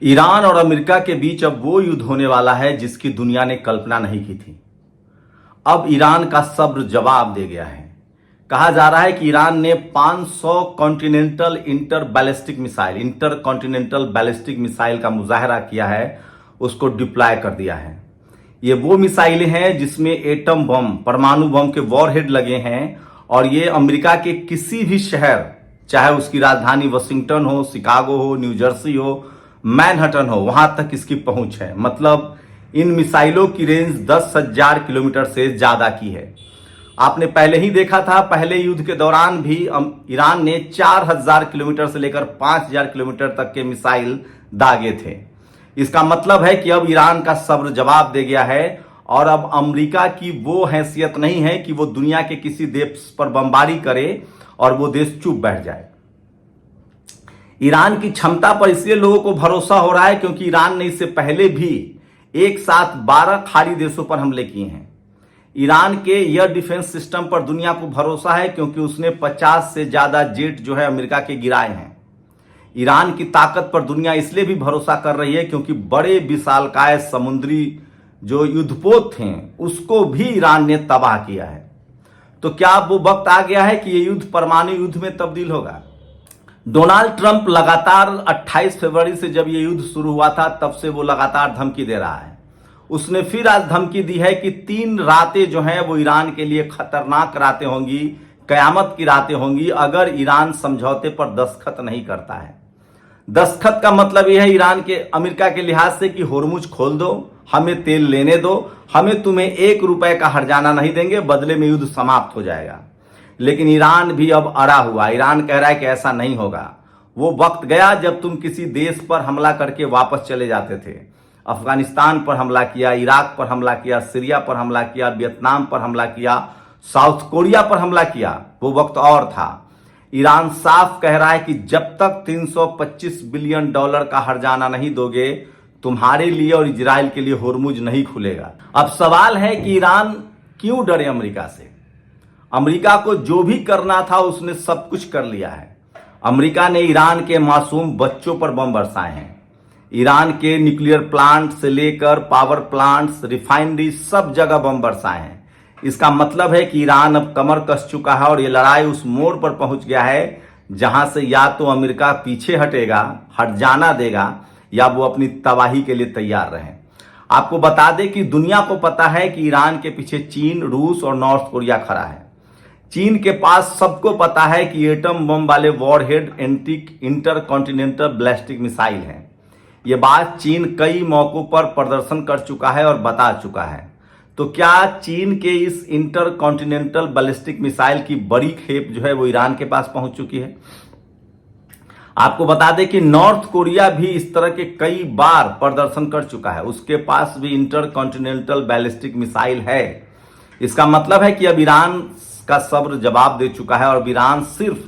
Iran और America के बीच अब वो युद्ध होने वाला है जिसकी दुनिया ने कल्पना नहीं की थी। अब ईरान का सब्र जवाब दे गया है। कहा जा रहा है कि ईरान ने 500 continental inter continental ballistic missile का मुजाहरा किया है, उसको डिप्लॉय कर दिया है। ये वो मिसाइलें हैं जिसमें एटम बम, परमाणु बम के वॉरहेड लगे हैं और ये अमेरिका के किसी भी शहर, चाहे उसकी राजधानी वाशिंगटन हो, शिकागो हो, न्यू जर्सी हो, मैनहट्टन हो, वहां तक इसकी पहुंच है। मतलब इन मिसाइलों की रेंज 10,000 किलोमीटर से ज्यादा की है। आपने पहले ही देखा था, पहले युद्ध के दौरान भी ईरान ने 4,000 किलोमीटर से लेकर 5,000 किलोमीटर तक के मिसाइल दागे थे। इसका मतलब है कि अब ईरान का सब्र जवाब दे गया है और अब अमेरिका की वो हैसियत नहीं है कि वो दुनिया के किसी देश पर बमबारी करे और वो देश चुप बैठ जाए। ईरान की क्षमता पर इसलिए लोगों को भरोसा हो रहा है क्योंकि ईरान ने इससे पहले भी एक साथ 12 खाड़ी देशों पर हमले किए हैं। ईरान के एयर डिफेंस सिस्टम पर दुनिया को भरोसा है क्योंकि उसने 50 से ज्यादा जेट जो है अमेरिका के गिराए हैं। ईरान की ताकत पर दुनिया इसलिए भी भरोसा कर रही है क्योंकि बड़े विशालकाय समुद्री जो युद्धपोत थे उसको भी ईरान ने तबाह किया है। तो क्या अब वो वक्त आ गया है कि ये युद्ध परमाणु युद्ध में तब्दील होगा? डोनाल्ड ट्रंप लगातार 28 फरवरी से जब ये युद्ध शुरू हुआ था तब से वो लगातार धमकी दे रहा है। उसने फिर आज धमकी दी है कि 3 रातें जो हैं वो ईरान के लिए खतरनाक रातें होंगी, कयामत की रातें होंगी अगर ईरान समझौते पर दस्तखत नहीं करता है। दस्तखत का मतलब यह है ईरान के अमेरिका के लिहाज से कि होर्मुज खोल दो, हमें तेल लेने दो, हमें तुम्हें 1 रुपए का हर्जाना नहीं देंगे, बदले में युद्ध समाप्त हो जाएगा। लेकिन ईरान भी अब अड़ा हुआ। ईरान कह रहा है कि ऐसा नहीं होगा। वो वक्त गया जब तुम किसी देश पर हमला करके वापस चले जाते थे। अफगानिस्तान पर हमला किया, इराक पर हमला किया, सीरिया पर हमला किया, वियतनाम पर हमला किया, साउथ कोरिया पर हमला किया। वो वक्त और था। ईरान साफ कह रहा है कि जब तक $325 बिलियन का हर्जाना नहीं दोगे, तुम्हारे लिए और इजराइल के लिए होर्मुज नहीं खुलेगा। अब सवाल है कि ईरान क्यों डरे अमेरिका से? अमेरिका को जो भी करना था उसने सब कुछ कर लिया है। अमेरिका ने ईरान के मासूम बच्चों पर बम बरसाए हैं। ईरान के न्यूक्लियर प्लांट से लेकर पावर प्लांट्स, रिफाइनरी, सब जगह बम बरसाए हैं। इसका मतलब है कि ईरान अब कमर कस चुका है और ये लड़ाई उस मोड़ पर पहुंच गया है जहां से या तो अमेरिका पीछे हटेगा, हट जाना देगा, या वो अपनी तबाही के लिए तैयार रहे। आपको बता दें कि दुनिया को पता है कि ईरान के पीछे चीन, रूस और नॉर्थ कोरिया खड़ा है। चीन के पास सबको पता है कि एटम बम वाले warhead inter continental ballistic missile हैं। ये बात चीन कई मौकों पर प्रदर्शन कर चुका है और बता चुका है। तो क्या चीन के इस इंटर कॉन्टिनेंटल बैलिस्टिक मिसाइल की बड़ी खेप जो है वो ईरान के पास पहुंच चुकी है? आपको बता दें कि नॉर्थ कोरिया भी इस तरह के कई बार प्रदर्शन कर चुका है। उसके पास भी इंटर कॉन्टिनेंटल बैलिस्टिक मिसाइल है। इसका मतलब है कि अब ईरान का सब्र जवाब दे चुका है और ईरान सिर्फ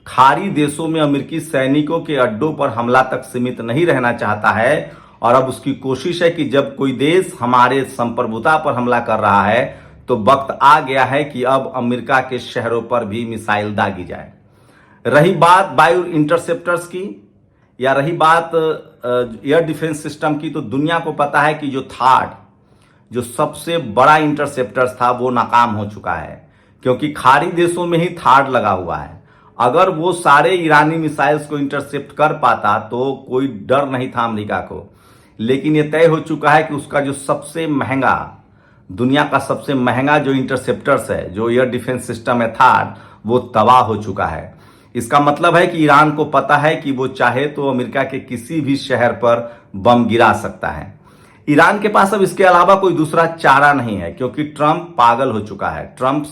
खाड़ी देशों में अमेरिकी सैनिकों के अड्डों पर हमला तक सीमित नहीं रहना चाहता है। और अब उसकी कोशिश है कि जब कोई देश हमारे संप्रभुता पर हमला कर रहा है तो वक्त आ गया है कि अब अमेरिका के शहरों पर भी मिसाइल दागी जाए। रही बात बायो इंटरसेप्टर्स की या रही बात एयर डिफेंस सिस्टम की, तो दुनिया को पता है कि जो सबसे बड़ा इंटरसेप्टर्स था वो नाकाम हो चुका है क्योंकि खाड़ी देशों में ही थार्ड लगा हुआ है। अगर वो सारे ईरानी मिसाइल्स को इंटरसेप्ट कर पाता तो कोई डर नहीं था अमेरिका को। लेकिन ये तय हो चुका है कि उसका जो सबसे महंगा, दुनिया का सबसे महंगा जो इंटरसेप्टर्स है, जो एयर डिफेंस सिस्टम है थार्ड, वो तबाह हो चुका है। इसका मतलब है कि ईरान को पता है कि वो चाहे तो अमेरिका के किसी भी शहर पर बम गिरा सकता है। ईरान के पास अब इसके अलावा कोई दूसरा चारा नहीं है क्योंकि ट्रंप पागल हो चुका है। ट्रंप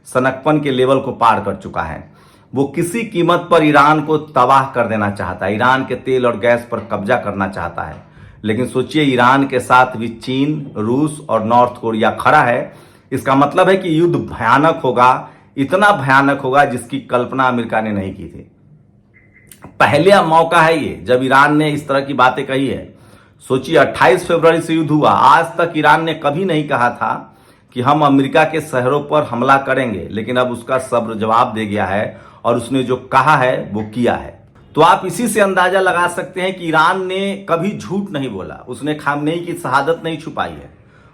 सनकपन के लेवल को पार कर चुका है। वो किसी कीमत पर ईरान को तबाह कर देना चाहता है, ईरान के तेल और गैस पर कब्जा करना चाहता है। लेकिन सोचिए, ईरान के साथ भी चीन, रूस और नॉर्थ कोरिया खड़ा है। इसका मतलब है कि युद्ध भयानक होगा, इतना भयानक होगा जिसकी कल्पना अमेरिका ने नहीं की थी। पहला मौका है ये जब ईरान ने इस तरह की बातें कही है। सोचिए, 28 फरवरी से युद्ध हुआ, आज तक ईरान ने कभी नहीं कहा था कि हम अमेरिका के शहरों पर हमला करेंगे। लेकिन अब उसका सब्र जवाब दे गया है और उसने जो कहा है वो किया है। तो आप इसी से अंदाजा लगा सकते हैं कि ईरान ने कभी झूठ नहीं बोला। उसने खामनेई की शहादत नहीं छुपाई है,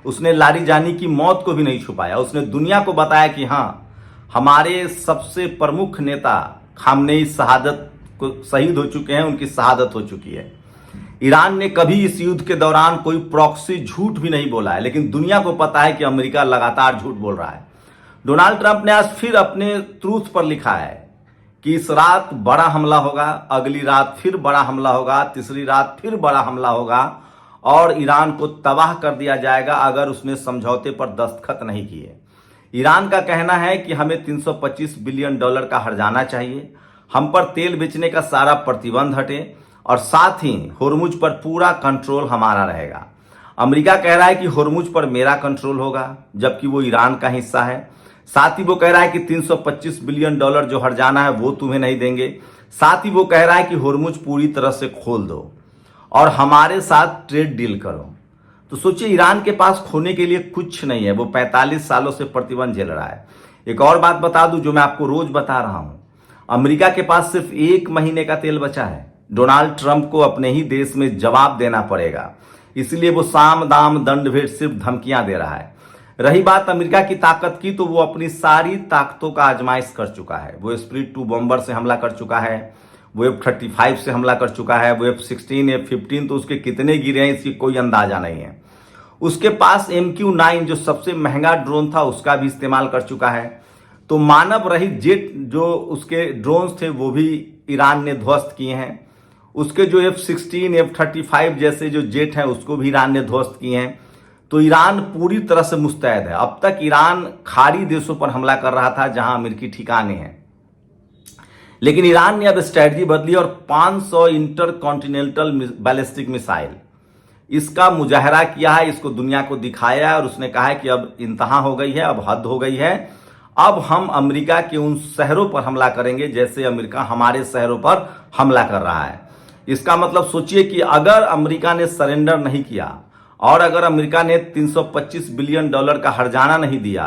उसने लारीजानी की मौत को भी नहीं छुपाया। उसने दुनिया को बताया कि हाँ, हमारे सबसे प्रमुख नेता खामनेई शहादत को शहीद हो चुके हैं, उनकी शहादत हो चुकी है। ईरान ने कभी इस युद्ध के दौरान कोई प्रॉक्सी झूठ भी नहीं बोला है, लेकिन दुनिया को पता है कि अमेरिका लगातार झूठ बोल रहा है। डोनाल्ड ट्रंप ने आज फिर अपने ट्रूथ पर लिखा है कि इस रात बड़ा हमला होगा, अगली रात फिर बड़ा हमला होगा, तीसरी रात फिर बड़ा हमला होगा और ईरान को तबाह कर दिया जाएगा अगर उसने समझौते पर दस्तखत नहीं किए। ईरान का कहना है कि हमें 325 बिलियन डॉलर का हर्जाना चाहिए, हम पर तेल बेचने का सारा प्रतिबंध हटे और साथ ही होर्मुज पर पूरा कंट्रोल हमारा रहेगा। अमेरिका कह रहा है कि होर्मुज पर मेरा कंट्रोल होगा, जबकि वो ईरान का हिस्सा है। साथ ही वो कह रहा है कि 325 बिलियन डॉलर जो हर्जाना है वो तुम्हें नहीं देंगे। साथ ही वो कह रहा है कि होर्मुज पूरी तरह से खोल दो और हमारे साथ ट्रेड डील करो। तो सोचिए, ईरान के पास खोने के लिए कुछ नहीं है, वो 45 सालों से प्रतिबंध झेल रहा है। एक और बात बता दूं जो मैं आपको रोज बता रहा हूं, अमेरिका के पास सिर्फ 1 महीने का तेल बचा है। डोनाल्ड ट्रंप को अपने ही देश में जवाब देना पड़ेगा, इसलिए वो साम दाम दंड भेद सिर्फ धमकियां दे रहा है। रही बात अमेरिका की ताकत की, तो वो अपनी सारी ताकतों का आजमाइश कर चुका है। वो स्प्रिट 2 बॉम्बर से हमला कर चुका है, वो F-35 से हमला कर चुका है, वो F-16 F-15 तो उसके कितने गिरे हैं इसकी कोई अंदाजा नहीं है। उसके पास MQ-9 जो सबसे महंगा ड्रोन था उसका भी इस्तेमाल कर चुका है। तो मानव रहित जेट जो उसके ड्रोन्स थे वो भी ईरान ने ध्वस्त किए हैं। उसके जो F-16 F-35 जैसे जो जेट हैं उसको भी ईरान ने ध्वस्त किए हैं। तो ईरान पूरी तरह से मुस्तैद है। अब तक ईरान खाड़ी देशों पर हमला कर रहा था जहां अमेरिकी ठिकाने हैं, लेकिन ईरान ने अब स्ट्रैटेजी बदली और 500 इंटरकॉन्टिनेंटल बैलिस्टिक मिसाइल इसका मुजाहरा किया है, इसको दुनिया को दिखाया है और उसने कहा है कि अब इंतहा हो गई है, अब हद हो गई है। अब हम अमेरिका के उन शहरों पर हमला करेंगे जैसे अमेरिका हमारे शहरों पर हमला कर रहा है। इसका मतलब सोचिए कि अगर अमेरिका ने सरेंडर नहीं किया और अगर अमेरिका ने 325 बिलियन डॉलर का हर्जाना नहीं दिया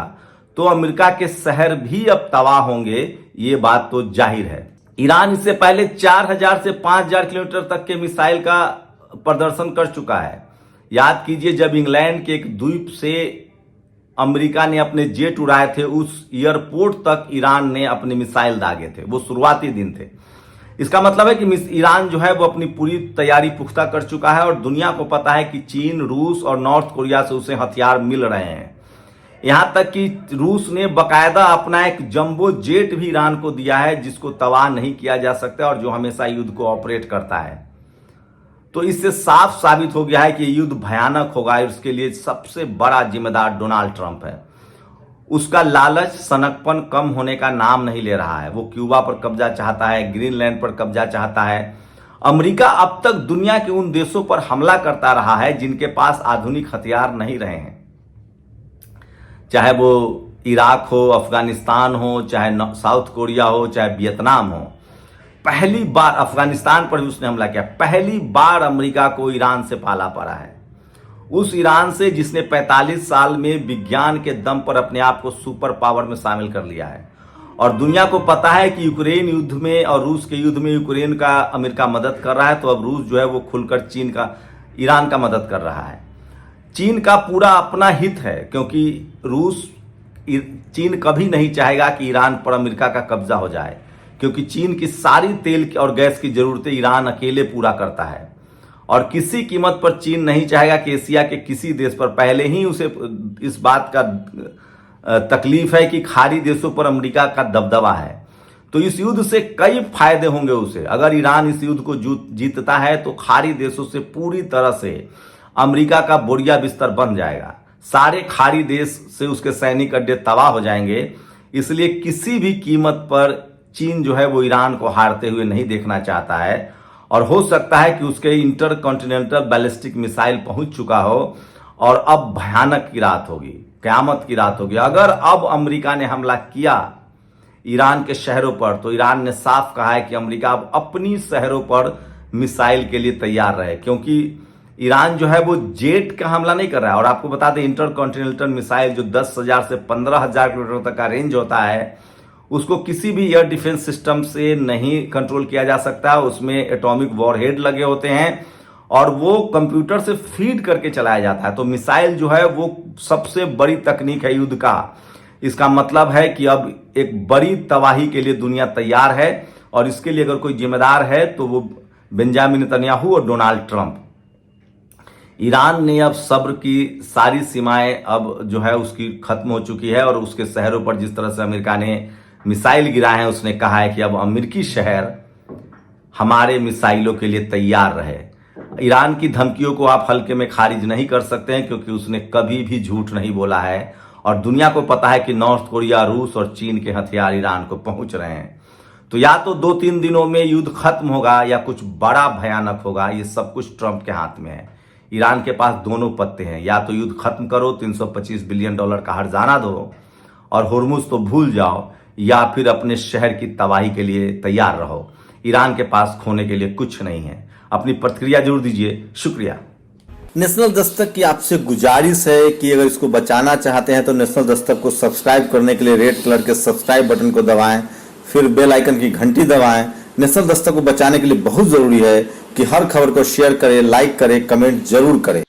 तो अमेरिका के शहर भी अब तबाह होंगे, ये बात तो जाहिर है। ईरान इससे पहले 4000 से 5000 किलोमीटर तक के मिसाइल का प्रदर्शन कर चुका है। याद कीजिए, जब इंग्लैंड के एक द्वीप से अमेरिका ने अपने जेट उड़ाए थे, उस एयरपोर्ट तक ईरान ने अपने मिसाइल दागे थे। वो शुरुआती दिन थे। इसका मतलब है कि ईरान जो है वो अपनी पूरी तैयारी पुख्ता कर चुका है और दुनिया को पता है कि चीन, रूस और नॉर्थ कोरिया से उसे हथियार मिल रहे हैं। यहां तक कि रूस ने बकायदा अपना एक जंबो जेट भी ईरान को दिया है जिसको तबाह नहीं किया जा सकता और जो हमेशा युद्ध को ऑपरेट करता है। तो इससे साफ साबित हो गया है कि युद्ध भयानक होगा और इसके लिए सबसे बड़ा जिम्मेदार डोनाल्ड ट्रंप है। उसका लालच, सनकपन कम होने का नाम नहीं ले रहा है। वो क्यूबा पर कब्जा चाहता है, ग्रीनलैंड पर कब्जा चाहता है। अमेरिका अब तक दुनिया के उन देशों पर हमला करता रहा है जिनके पास आधुनिक हथियार नहीं रहे हैं, चाहे वो इराक हो, अफगानिस्तान हो, चाहे साउथ कोरिया हो, चाहे वियतनाम हो। पहली बार अफगानिस्तान पर भी उसने हमला किया। पहली बार अमेरिका को ईरान से पाला पड़ा है, उस ईरान से जिसने 45 साल में विज्ञान के दम पर अपने आप को सुपर पावर में शामिल कर लिया है। और दुनिया को पता है कि यूक्रेन युद्ध में और रूस के युद्ध में यूक्रेन का अमेरिका मदद कर रहा है, तो अब रूस जो है वो खुलकर ईरान का मदद कर रहा है। चीन का पूरा अपना हित है, क्योंकि चीन कभी नहीं चाहेगा कि ईरान पर अमेरिका का कब्जा हो जाए, क्योंकि चीन की सारी तेल और गैस की जरूरतें ईरान अकेले पूरा करता है और किसी कीमत पर चीन नहीं चाहेगा कि एशिया के किसी देश पर, पहले ही उसे इस बात का तकलीफ है कि खाड़ी देशों पर अमेरिका का दबदबा है। तो इस युद्ध से कई फायदे होंगे उसे। अगर ईरान इस युद्ध को जीतता है तो खाड़ी देशों से पूरी तरह से अमेरिका का बोरिया बिस्तर बन जाएगा। सारे खाड़ी देश से उसके सैनिक अड्डे तबाह हो जाएंगे। इसलिए किसी भी कीमत पर चीन जो है वो ईरान को हारते हुए नहीं देखना चाहता है और हो सकता है कि उसके इंटरकॉन्टिनेंटल बैलिस्टिक मिसाइल पहुंच चुका हो और अब भयानक की रात होगी, क़यामत की रात होगी। अगर अब अमेरिका ने हमला किया ईरान के शहरों पर, तो ईरान ने साफ कहा है कि अमेरिका अब अपनी शहरों पर मिसाइल के लिए तैयार रहे, क्योंकि ईरान जो है वो जेट का हमला नहीं कर रहा है। और आपको बता दें, इंटरकॉन्टिनेंटल मिसाइल जो 10,000 से 15,000 किलोमीटर तक का रेंज होता है, उसको किसी भी एयर डिफेंस सिस्टम से नहीं कंट्रोल किया जा सकता। उसमें एटॉमिक वॉरहेड लगे होते हैं और वो कंप्यूटर से फीड करके चलाया जाता है। तो मिसाइल जो है वो सबसे बड़ी तकनीक है युद्ध का। इसका मतलब है कि अब एक बड़ी तबाही के लिए दुनिया तैयार है और इसके लिए अगर कोई जिम्मेदार है तो वो बेंजामिन नेतन्याहू और डोनाल्ड ट्रंप। ईरान ने अब सब्र की सारी सीमाएं अब जो है उसकी खत्म हो चुकी है और उसके शहरों पर जिस तरह से अमेरिका ने मिसाइल गिराए हैं, उसने कहा है कि अब अमेरिकी शहर हमारे मिसाइलों के लिए तैयार रहे। ईरान की धमकियों को आप हल्के में खारिज नहीं कर सकते हैं क्योंकि उसने कभी भी झूठ नहीं बोला है और दुनिया को पता है कि नॉर्थ कोरिया, रूस और चीन के हथियार ईरान को पहुंच रहे हैं। तो या तो 2-3 दिनों में युद्ध खत्म होगा या कुछ बड़ा भयानक होगा। ये सब कुछ ट्रंप के हाथ में है। ईरान के पास दोनों पत्ते हैं, या तो युद्ध खत्म करो, $325 बिलियन का हर्जाना दो और हुर्मुज तो भूल जाओ, या फिर अपने शहर की तबाही के लिए तैयार रहो। ईरान के पास खोने के लिए कुछ नहीं है। अपनी प्रतिक्रिया जरूर दीजिए। शुक्रिया। नेशनल दस्तक की आपसे गुजारिश है कि अगर इसको बचाना चाहते हैं तो नेशनल दस्तक को सब्सक्राइब करने के लिए रेड कलर के सब्सक्राइब बटन को दबाएं, फिर बेल आइकन की घंटी दबाएं। नेशनल दस्तक को बचाने के लिए बहुत जरूरी है कि हर खबर को शेयर करें, लाइक करें, कमेंट जरूर करें।